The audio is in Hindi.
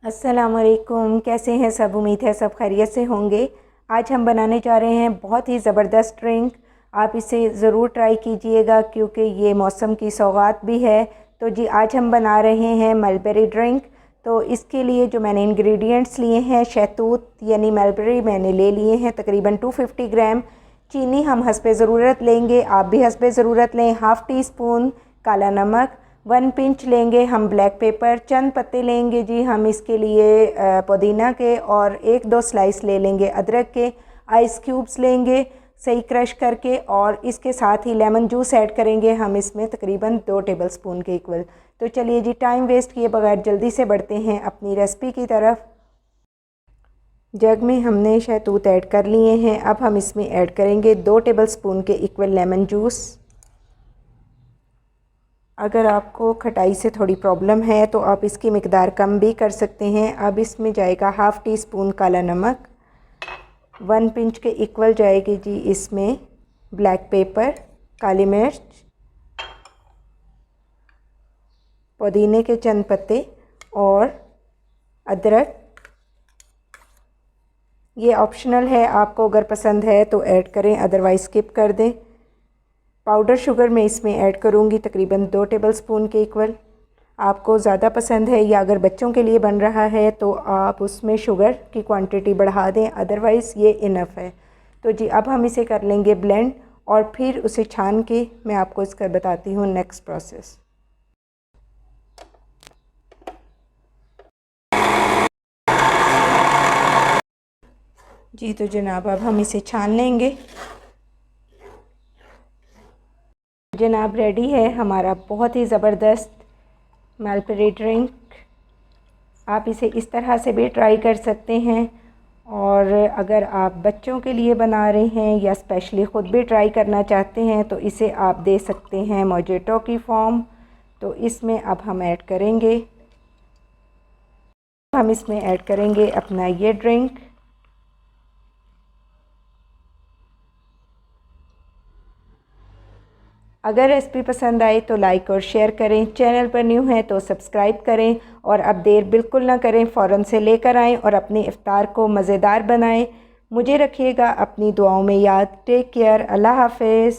अस्सलामुअलैकुम, कैसे हैं सब। उम्मीद है सब खैरियत से होंगे। आज हम बनाने जा रहे हैं बहुत ही ज़बरदस्त ड्रिंक। आप इसे ज़रूर ट्राई कीजिएगा क्योंकि ये मौसम की सौगात भी है। तो जी आज हम बना रहे हैं मलबेरी ड्रिंक। तो इसके लिए जो मैंने इंग्रेडिएंट्स लिए हैं, शहतूत यानी मलबेरी मैंने ले लिए हैं तकरीबन 250 ग्राम। चीनी हम हस्बे ज़रूरत लेंगे, आप भी हस्बे ज़रूरत लें। हाफ़ टी स्पून काला नमक, 1 पिंच लेंगे हम ब्लैक पेपर, चंद पत्ते लेंगे जी हम इसके लिए पुदीना के, और 1-2 स्लाइस ले लेंगे अदरक के। आइस क्यूब्स लेंगे सही क्रश करके, और इसके साथ ही लेमन जूस ऐड करेंगे हम इसमें तकरीबन 2 टेबलस्पून के इक्वल। तो चलिए जी टाइम वेस्ट किए बगैर जल्दी से बढ़ते हैं अपनी रेसिपी की तरफ। जग में हमने शहतूत ऐड कर लिए हैं। अब हम इसमें ऐड करेंगे 2 टेबलस्पून के इक्वल लेमन जूस। अगर आपको खटाई से थोड़ी प्रॉब्लम है तो आप इसकी मिकदार कम भी कर सकते हैं। अब इसमें जाएगा हाफ़ टी स्पून काला नमक, 1 पिंच के इक्वल जाएगी जी इसमें ब्लैक पेपर, काली मिर्च, पुदीने के चंद पत्ते और अदरक। ये ऑप्शनल है, आपको अगर पसंद है तो ऐड करें, अदरवाइज़ स्किप कर दें। पाउडर शुगर मैं इसमें ऐड करूँगी तकरीबन 2 टेबलस्पून के इक्वल। आपको ज़्यादा पसंद है या अगर बच्चों के लिए बन रहा है तो आप उसमें शुगर की क्वांटिटी बढ़ा दें, अदरवाइज़ ये इनफ है। तो जी अब हम इसे कर लेंगे ब्लेंड, और फिर उसे छान के मैं आपको इसका बताती हूँ नेक्स्ट प्रोसेस। जी तो जनाब अब हम इसे छान लेंगे। जनाब रेडी है हमारा बहुत ही ज़बरदस्त मलबेरी ड्रिंक। आप इसे इस तरह से भी ट्राई कर सकते हैं, और अगर आप बच्चों के लिए बना रहे हैं या स्पेशली ख़ुद भी ट्राई करना चाहते हैं तो इसे आप दे सकते हैं मोजिटो की फॉर्म। तो इसमें अब हम ऐड करेंगे अपना ये ड्रिंक। अगर रेसिपी पसंद आए तो लाइक और शेयर करें, चैनल पर न्यू है तो सब्सक्राइब करें, और अब देर बिल्कुल ना करें, फ़ौरन से लेकर आएँ और अपने इफ्तार को मज़ेदार बनाएं। मुझे रखिएगा अपनी दुआओं में याद। टेक केयर, अल्लाह हाफ़िज़।